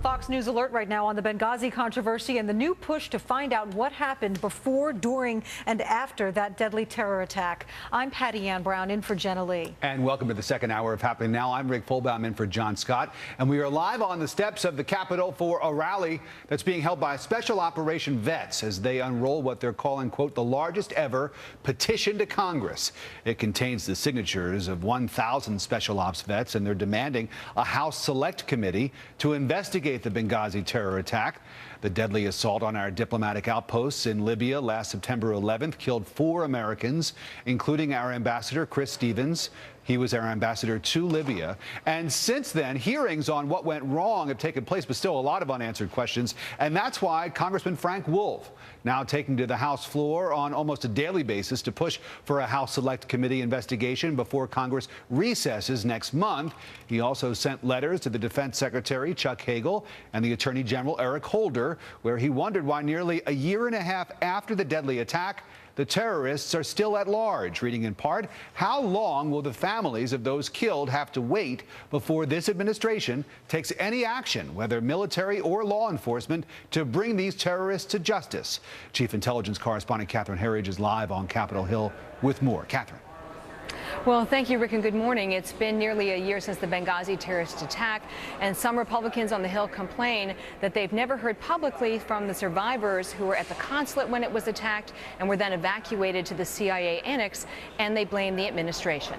Fox News alert right now on the Benghazi controversy and the new push to find out what happened before, during, and after that deadly terror attack. I'm Patty Ann Brown, in for Jenna Lee. And welcome to the second hour of Happening Now. I'm Rick Fulbaum, in for John Scott. And we are live on the steps of the Capitol for a rally that's being held by Special Operation Vets as they unroll what they're calling, quote, the largest ever petition to Congress. It contains the signatures of 1,000 Special Ops vets, and they're demanding a House Select Committee to investigate the Benghazi terror attack. The deadly assault on our diplomatic outposts in Libya last September 11th killed 4 Americans, including our ambassador, Chris Stevens. He was our ambassador to Libya. And since then, hearings on what went wrong have taken place, but still a lot of unanswered questions. And that's why Congressman Frank Wolf now taking to the House floor on almost a daily basis to push for a House Select Committee investigation before Congress recesses next month. He also sent letters to the Defense Secretary, Chuck Hagel, and the Attorney General, Eric Holder, where he wondered why nearly a year and a half after the deadly attack, the terrorists are still at large. Reading in part, how long will the families of those killed have to wait before this administration takes any action, whether military or law enforcement, to bring these terrorists to justice? Chief Intelligence Correspondent Catherine Herridge is live on Capitol Hill with more. Catherine. Well, thank you, Rick, and good morning. It's been nearly a year since the Benghazi terrorist attack, and some Republicans on the Hill complain that they've never heard publicly from the survivors who were at the consulate when it was attacked and were then evacuated to the CIA annex, and they blame the administration.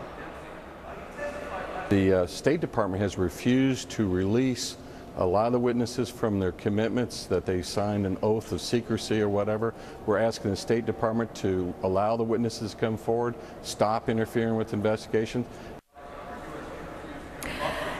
The State Department has refused to release a lot of the witnesses from their commitments, that they signed an oath of secrecy or whatever. We're asking the State Department to allow the witnesses to come forward, stop interfering with investigations.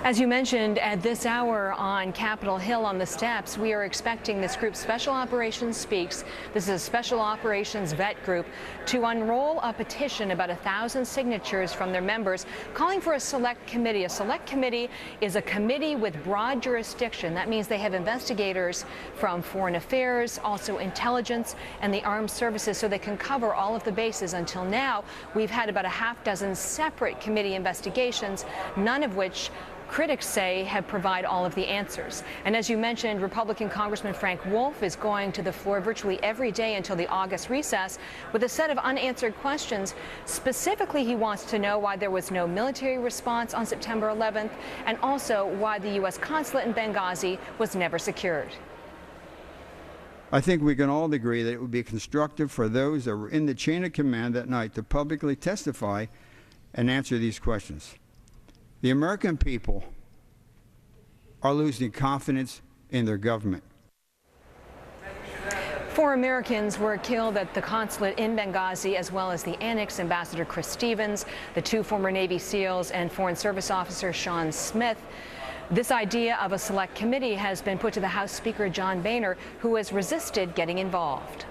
As you mentioned, at this hour on Capitol Hill on the steps, we are expecting this group, Special Operations Speaks. This is a Special Operations Vet group, to unroll a petition, about 1,000 signatures from their members, calling for a select committee. A select committee is a committee with broad jurisdiction. That means they have investigators from foreign affairs, also intelligence, and the armed services, so they can cover all of the bases. Until now, we've had about a half dozen separate committee investigations, none of which critics say have provided all of the answers. And as you mentioned, Republican Congressman Frank Wolf is going to the floor virtually every day until the August recess with a set of unanswered questions. Specifically, he wants to know why there was no military response on September 11th, and also why the U.S. consulate in Benghazi was never secured. I think we can all agree that it would be constructive for those that were in the chain of command that night to publicly testify and answer these questions. The American people are losing confidence in their government. 4 Americans were killed at the consulate in Benghazi, as well as the annex. Ambassador Chris Stevens, the 2 former Navy SEALs, and Foreign Service Officer Sean Smith. This idea of a select committee has been put to the House Speaker John Boehner, who has resisted getting involved.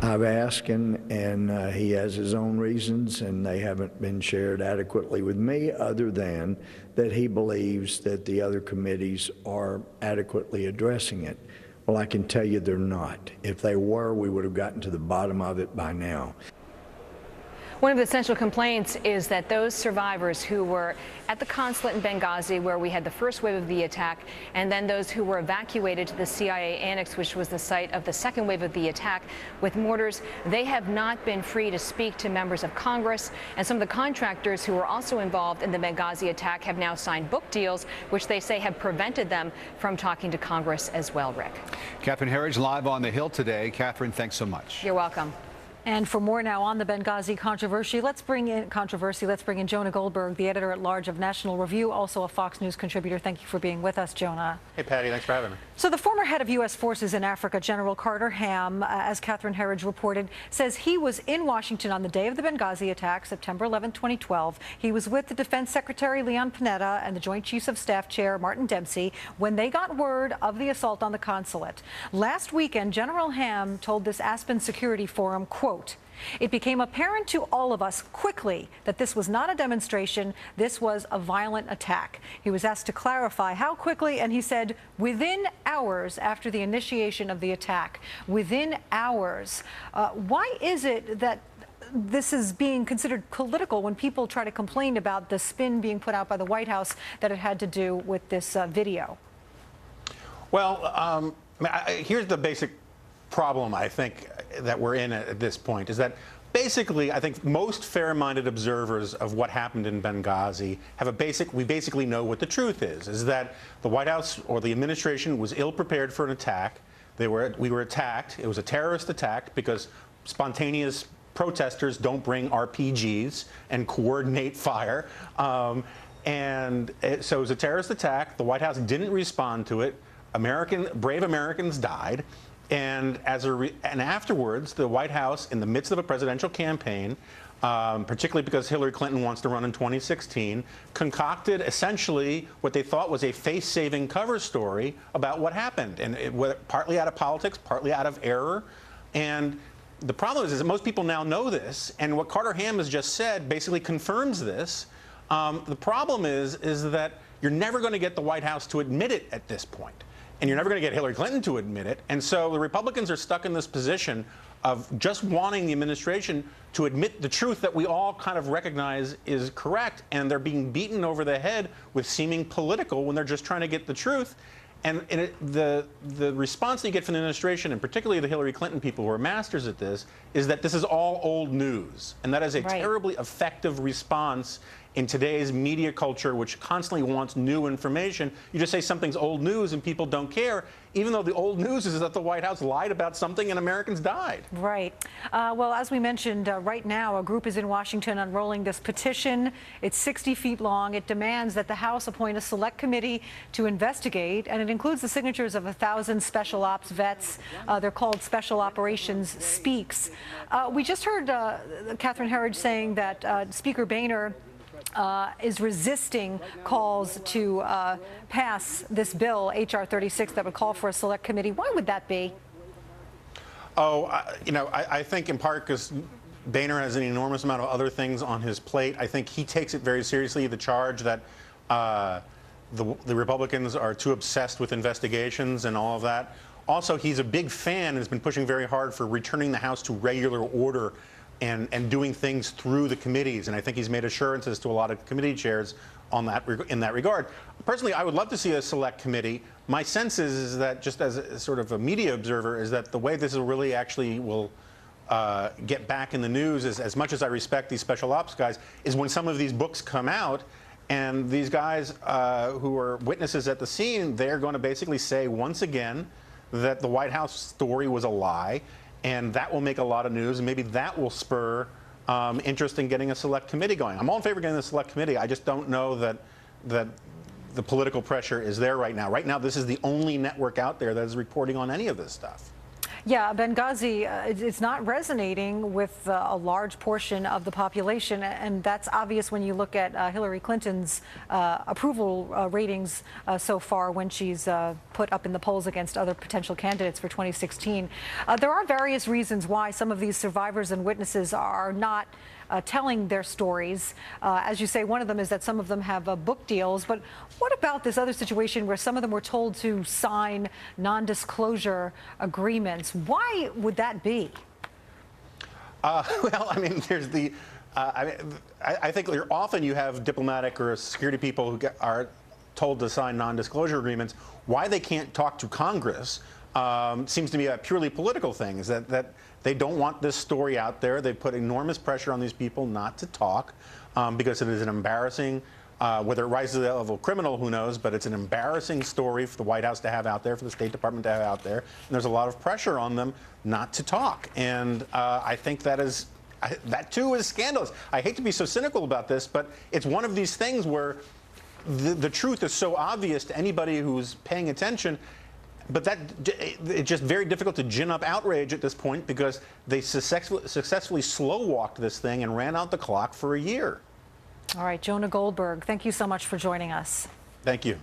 I've asked him, and he has his own reasons, and they haven't been shared adequately with me, other than that he believes that the other committees are adequately addressing it. Well, I can tell you they're not. If they were, we would have gotten to the bottom of it by now. One of the central complaints is that those survivors who were at the consulate in Benghazi, where we had the first wave of the attack, and then those who were evacuated to the CIA annex, which was the site of the second wave of the attack with mortars, they have not been free to speak to members of Congress. And some of the contractors who were also involved in the Benghazi attack have now signed book deals, which they say have prevented them from talking to Congress as well, Rick. Catherine Herridge live on the Hill today. Catherine, thanks so much. You're welcome. And for more now on the Benghazi controversy, let's bring in Jonah Goldberg, the editor-at-large of National Review, also a Fox News contributor. Thank you for being with us, Jonah. Hey, Patty, thanks for having me. So the former head of U.S. forces in Africa, General Carter Ham, as Catherine Herridge reported, says he was in Washington on the day of the Benghazi attack, September 11, 2012. He was with the Defense Secretary Leon Panetta and the Joint Chiefs of Staff Chair Martin Dempsey when they got word of the assault on the consulate. Last weekend, General Ham told this Aspen Security Forum, quote, "It became apparent to all of us quickly that this was not a demonstration, this was a violent attack." He was asked to clarify how quickly, and he said within hours after the initiation of the attack. Within hours. Why is it that this is being considered political when people try to complain about the spin being put out by the White House that it had to do with this video? Well, here's the basic problem, I think, that we're in at this point, is that basically, I think most fair-minded observers of what happened in Benghazi we basically know what the truth is that the White House or the administration was ill-prepared for an attack. We were attacked. It was a terrorist attack because spontaneous protesters don't bring RPGs and coordinate fire. So it was a terrorist attack. The White House didn't respond to it. Brave Americans died. And afterwards, the White House, in the midst of a presidential campaign, particularly because Hillary Clinton wants to run in 2016, concocted essentially what they thought was a face-saving cover story about what happened, and partly out of politics, partly out of error. And the problem is that most people now know this, and what Carter Ham has just said basically confirms this. The problem is that you're never going to get the White House to admit it at this point. And you're never going to get Hillary Clinton to admit it. And so the Republicans are stuck in this position of just wanting the administration to admit the truth that we all kind of recognize is correct. And they're being beaten over the head with seeming political when they're just trying to get the truth. And the response that you get from the administration, and particularly the Hillary Clinton people who are masters at this, is that this is all old news. And that is a terribly effective response in today's media culture, which constantly wants new information. You just say something's old news and people don't care, even though the old news is that the White House lied about something and Americans died. Right. Well, as we mentioned, right now, a group is in Washington unrolling this petition. It's 60 feet long. It demands that the House appoint a select committee to investigate, and it includes the signatures of 1,000 special ops vets. They're called Special Operations Speaks. We just heard Catherine Herridge saying that Speaker Boehner is resisting calls to pass this bill, H.R. 36, that would call for a select committee. Why would that be? I think in part because Boehner has an enormous amount of other things on his plate. I think he takes it very seriously, the charge that the Republicans are too obsessed with investigations and all of that. Also, he's a big fan and has been pushing very hard for returning the House to regular order and doing things through the committees. And I think he's made assurances to a lot of committee chairs on that in that regard. Personally, I would love to see a select committee. My sense is that, just as a sort of a media observer, is that the way this really actually will get back in the news, is, as much as I respect these special ops guys, is when some of these books come out and these guys who are witnesses at the scene, they're going to basically say once again that the White House story was a lie. And that will make a lot of news, and maybe that will spur interest in getting a select committee going. I'm all in favor of getting a select committee. I just don't know that the political pressure is there right now. Right now, this is the only network out there that is reporting on any of this stuff. Yeah, Benghazi, it's not resonating with a large portion of the population, and that's obvious when you look at Hillary Clinton's approval ratings so far when she's put up in the polls against other potential candidates for 2016. There are various reasons why some of these survivors and witnesses are not telling their stories. As you say, one of them is that some of them have book deals. But what about this other situation where some of them were told to sign non-disclosure agreements? Why would that be? Well, I mean, there's the. I think often you have diplomatic or security people who are told to sign non-disclosure agreements. Why they can't talk to Congress seems to be a purely political thing. Is that they don't want this story out there. They put enormous pressure on these people not to talk because it is an embarrassing, whether it rises to the level of criminal, who knows, but it's an embarrassing story for the White House to have out there, for the State Department to have out there. And there's a lot of pressure on them not to talk. And I think that too is scandalous. I hate to be so cynical about this, but it's one of these things where the truth is so obvious to anybody who's paying attention. But it's just very difficult to gin up outrage at this point because they successfully slow-walked this thing and ran out the clock for a year. All right, Jonah Goldberg, thank you so much for joining us. Thank you.